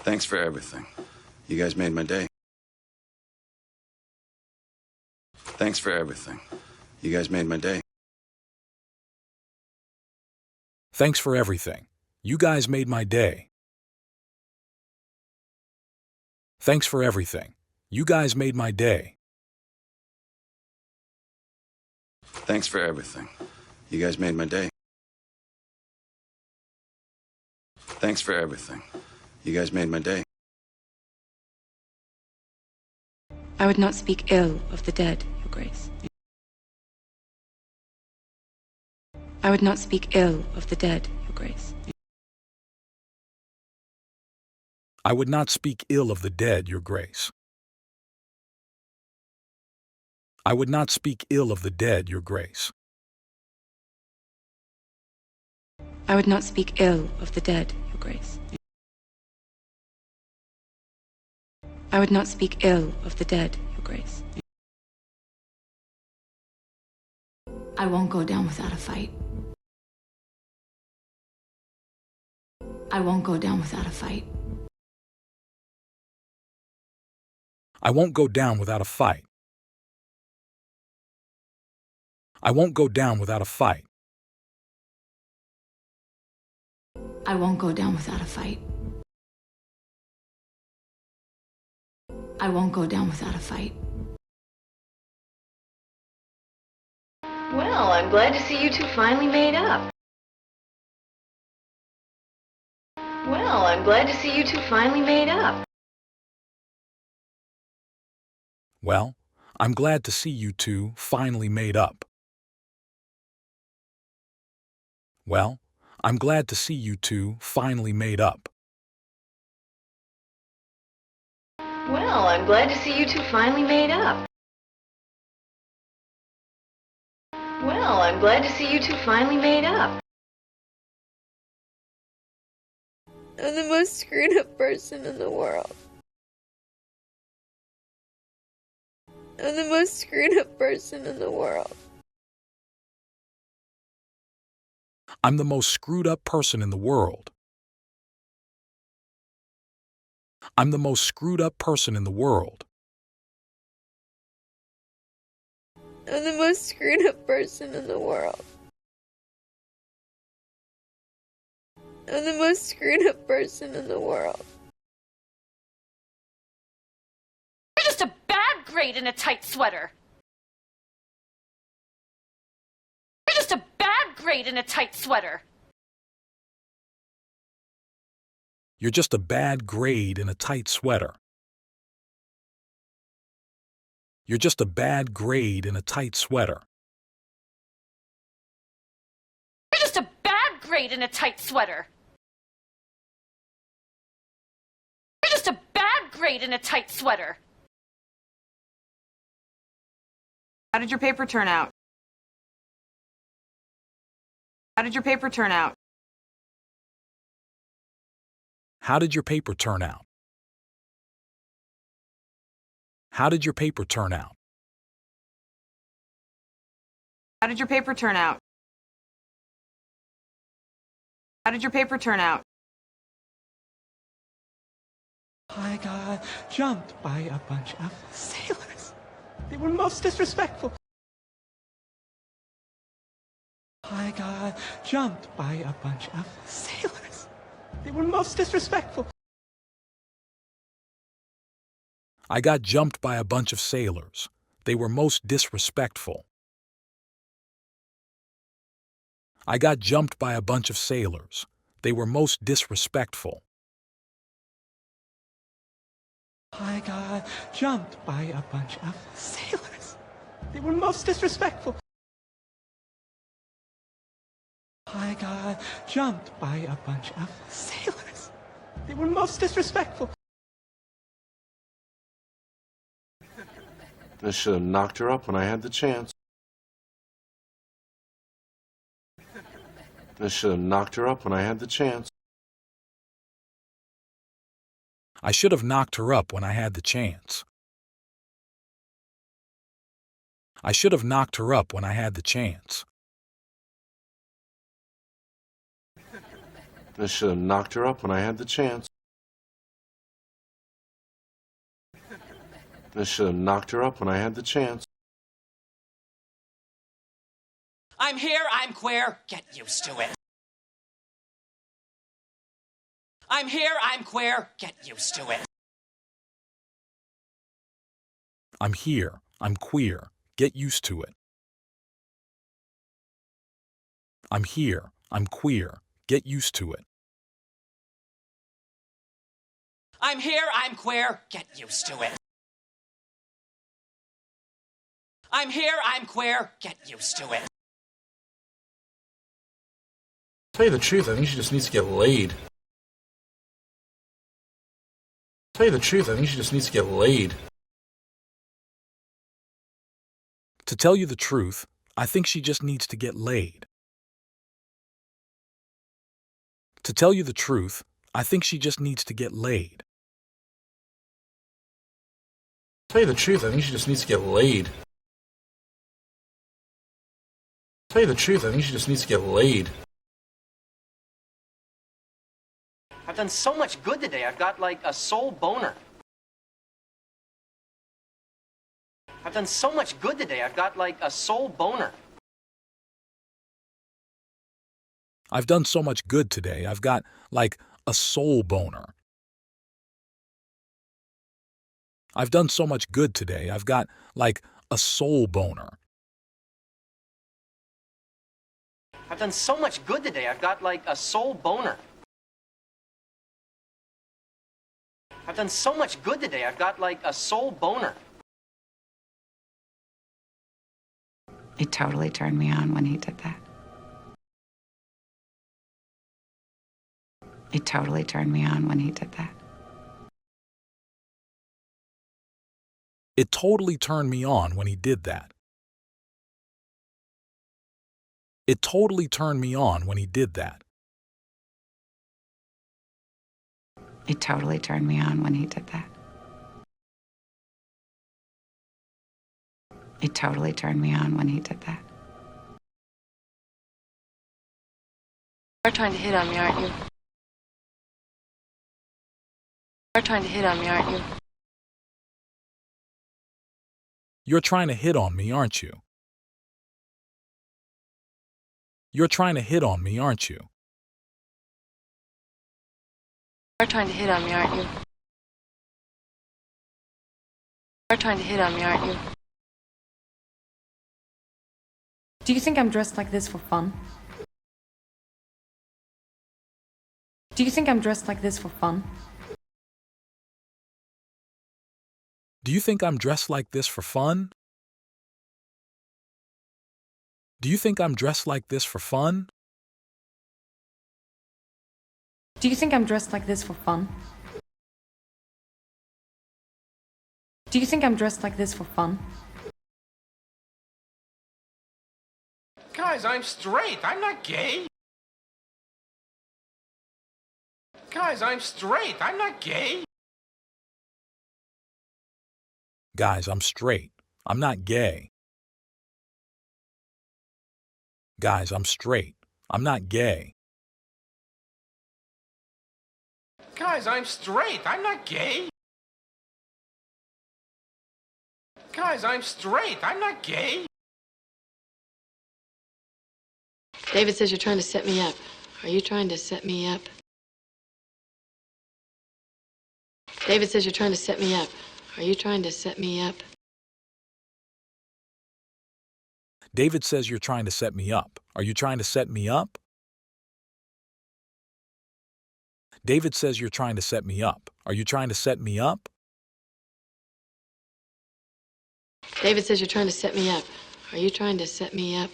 Thanks for everything. You guys made my day. Thanks for everything. You guys made my day. Thanks for everything. You guys made my day. Thanks for everything. You guys made my day. Thanks for everything. You guys made my day. Thanks for everything. You guys made my day. I would not speak ill of the dead, Your Grace. I would not speak ill of the dead, Your Grace. I would not speak ill of the dead, Your Grace. I would not speak ill of the dead, Your Grace. I would not speak ill of the dead, Your Grace. I would not speak ill of the dead, Your Grace. I won't go down without a fight. I won't go down without a fight. I won't go down without a fight. I won't go down without a fight. I won't go down without a fight. I won't go down without a fight. Well, I'm glad to see you two finally made up. Well, I'm glad to see you two finally made up. Well, I'm glad to see you two finally made up. Well, I'm glad to see you two finally made up. Well, I'm glad to see you two finally made up. Well, I'm glad to see you two finally made up. I'm the most screwed up person in the world. I'm the most screwed up person in the world. I'm the most screwed up person in the world. I'm the most screwed up person in the world. I'm the most screwed up person in the world. I'm the most screwed up person in the world. You're just a bad grade in a tight sweater. You're just a bad grade in a tight sweater. You're just a bad grade in a tight sweater. You're just a bad grade in a tight sweater. You're just a bad grade in a tight sweater. You're just a bad grade in a tight sweater. How did your paper turn out? How did your paper turn out? How did your paper turn out? How did your paper turn out? How did your paper turn out? How did your paper turn out? I got jumped by a bunch of sailors. They were most disrespectful. I got jumped by a bunch of sailors. They were most disrespectful. I got jumped by a bunch of sailors. They were most disrespectful. I got jumped by a bunch of sailors. They were most disrespectful. I got jumped by a bunch of sailors. They were most disrespectful. I got jumped by a bunch of sailors. They were most disrespectful. I should have knocked her up when I had the chance. I should have knocked her up when I had the chance. I should have knocked her up when I had the chance. I should have knocked her up when I had the chance. I should have knocked her up when I had the chance. I should have knocked her up when I had the chance. I'm here, I'm queer, get used to it. I'm here, I'm queer, get used to it. I'm here. I'm queer. Get used to it. I'm here. I'm queer. Get used to it. I'm here, I'm queer, get used to it. I'm here, I'm queer, get used to it. Tell you the truth, I think she just needs to get laid. Tell you the truth, I think she just needs to get laid. To tell you the truth, I think she just needs to get laid. To tell you the truth, I think she just needs to get laid. Tell you the truth, I think she just needs to get laid. Tell you the truth, I think she just needs to get laid. I've done so much good today, I've got like a soul boner. I've done so much good today, I've got like a soul boner. I've done so much good today, I've got, like, a soul boner. I've done so much good today, I've got, like, a soul boner. I've done so much good today, I've got like a soul boner. I've done so much good today, I've got like a soul boner. It totally turned me on when he did that. It totally turned me on when he did that. It totally turned me on when he did that. It totally turned me on when he did that. It totally turned me on when he did that. It totally turned me on when he did that. You're trying to hit on me, aren't you? You're trying to hit on me, aren't you? You're trying to hit on me, aren't you? You're trying to hit on me, aren't you? You're trying to hit on me, aren't you? You're trying to hit on me, aren't you? Do you think I'm dressed like this for fun? Do you think I'm dressed like this for fun? Do you think I'm dressed like this for fun? Do you think I'm dressed like this for fun? Do you think I'm dressed like this for fun? Do you think I'm dressed like this for fun? Guys, I'm straight. I'm not gay. Guys, I'm straight. I'm not gay. Guys, I'm straight. I'm not gay. Guys, I'm straight. I'm not gay. Guys, I'm straight. I'm not gay. Guys, I'm straight. I'm not gay. David says you're trying to set me up. Are you trying to set me up? David says you're trying to set me up. Are you trying to set me up? David says you're trying to set me up. Are you trying to set me up? David says you're trying to set me up. Are you trying to set me up? David says you're trying to set me up. Are you trying to set me up?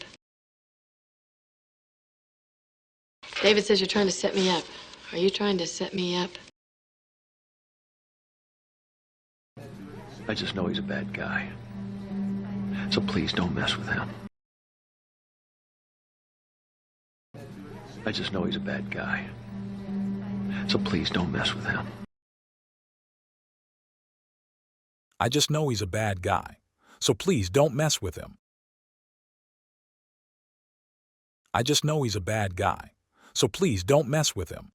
David says you're trying to set me up. Are you trying to set me up? I just know he's a bad guy. So please don't mess with him. I just know he's a bad guy. So please don't mess with him. I just know he's a bad guy. So please don't mess with him. I just know he's a bad guy. So please don't mess with him.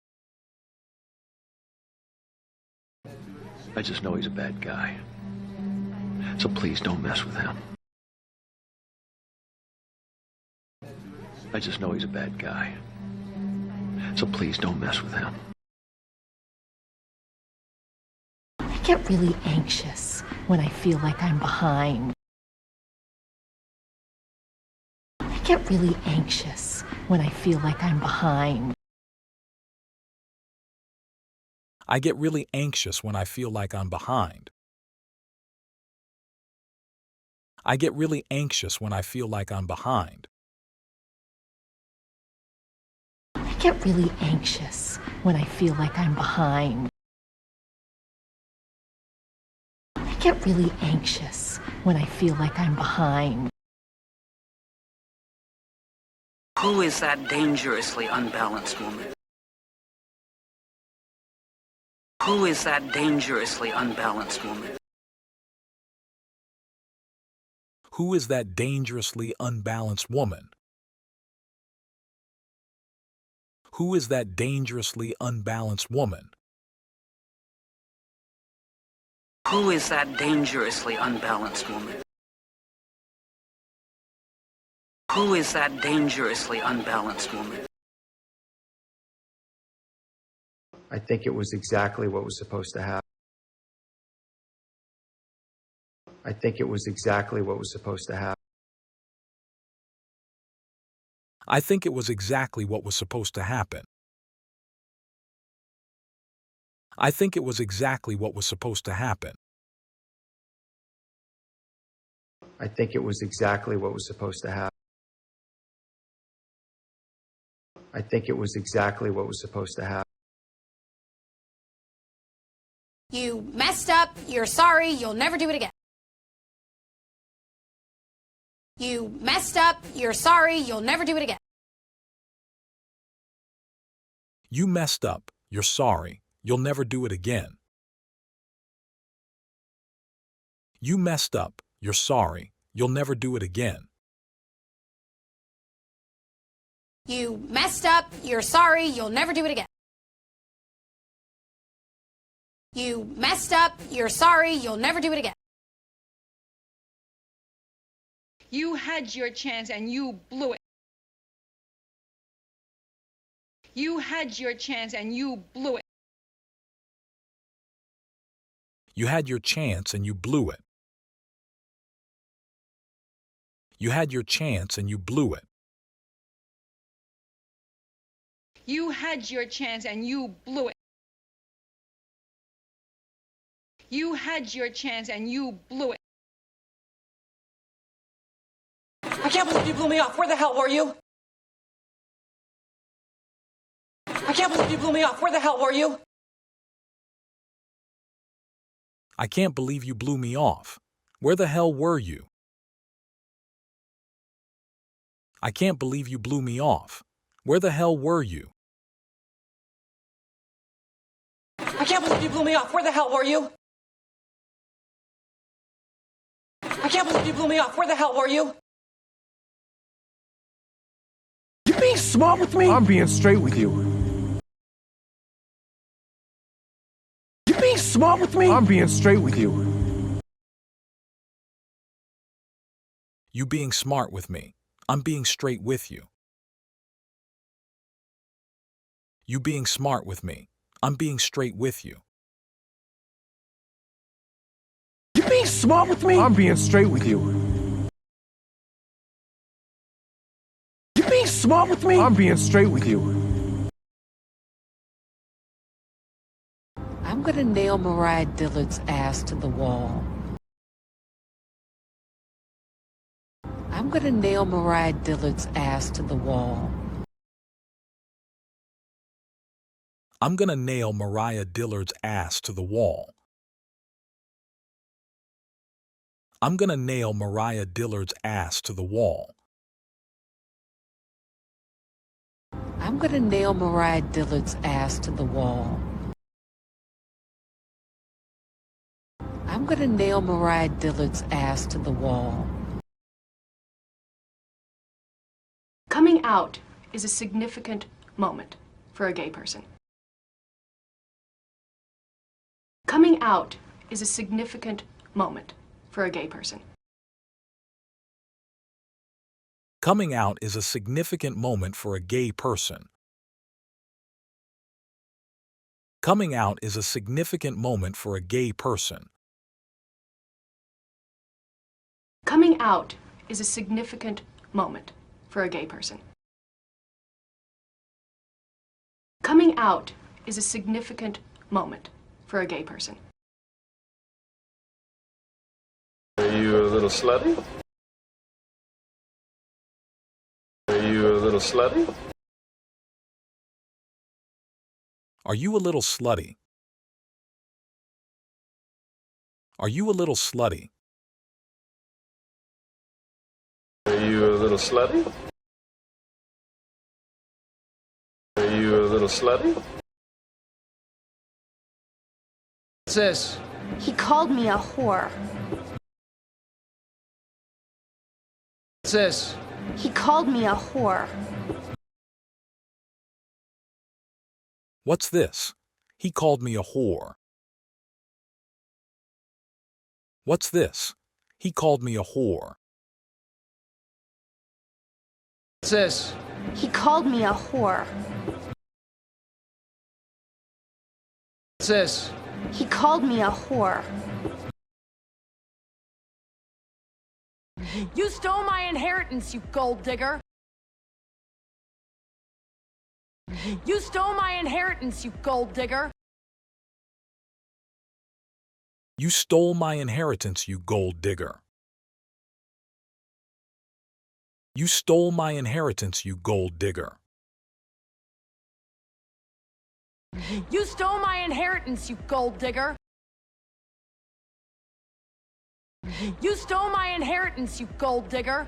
I just know he's a bad guy. So please don't mess with him. I just know he's a bad guy. So please don't mess with him. I get really anxious when I feel like I'm behind. I get really anxious when I feel like I'm behind. I get really anxious when I feel like I'm behind. I get really anxious when I feel like I'm behind. I get really anxious when I feel like I'm behind. I get really anxious when I feel like I'm behind. Who is that dangerously unbalanced woman? Who is that dangerously unbalanced woman? Who is that dangerously unbalanced woman? Who is that dangerously unbalanced woman? Who is that dangerously unbalanced woman? Who is that dangerously unbalanced woman? I think it was exactly what was supposed to happen. I think it was exactly what was supposed to happen. I think it was exactly what was supposed to happen. I think it was exactly what was supposed to happen. I think it was exactly what was supposed to happen. I think it was exactly what was supposed to happen. You messed up, you're sorry, you'll never do it again. You messed up, you're sorry, you'll never do it again. You messed up, you're sorry, you'll never do it again. You messed up, you're sorry, you'll never do it again. You messed up, you're sorry, you'll never do it again. You messed up, you're sorry, you'll never do it again. You had your chance and you blew it. You had your chance and you blew it. You had your chance and you blew it. You had your chance and you blew it. You had your chance and you blew it. You had your chance and you blew it. I can't believe you blew me off. Where the hell were you? I can't believe you blew me off. Where the hell were you? I can't believe you blew me off. Where the hell were you? I can't believe you blew me off. Where the hell were you? I can't believe you blew me off. Where the hell were you? I can't believe you blew me off. Where the hell were you? You being smart with me? I'm being straight with you. You being smart with me? I'm being straight with you. You being smart with me. I'm being straight with you. You being smart with me. I'm being straight with you. You being smart with me? I'm being straight with you. You being smart with me? I'm being straight with you. I'm gonna nail Mariah Dillard's ass to the wall. I'm gonna nail Mariah Dillard's ass to the wall. I'm gonna nail Mariah Dillard's ass to the wall. I'm gonna nail Mariah Dillard's ass to the wall. I'm gonna nail Mariah Dillard's ass to the wall. I'm gonna nail Mariah Dillard's ass to the wall. Coming out is a significant moment for a gay person. Coming out is a significant moment for a gay person. Coming out is a significant moment for a gay person. Coming out is a significant moment for a gay person. Coming out is a significant moment for a gay person. Coming out is a significant moment for a gay person. Are you a little slutty? Are you a little slutty? Are you a little slutty? Are you a little slutty? Are you a little slutty? Are you a little slutty? What's this? He called me a whore. What's this? He called me a whore. What's this? He called me a whore. What's this? He called me a whore. What's this? He called me a whore. What's this? He called me a whore. You stole my inheritance, you gold digger. You stole my inheritance, you gold digger. You stole my inheritance, you gold digger. You stole my inheritance, you gold digger. You stole my inheritance, you gold digger. You stole my inheritance, you gold digger.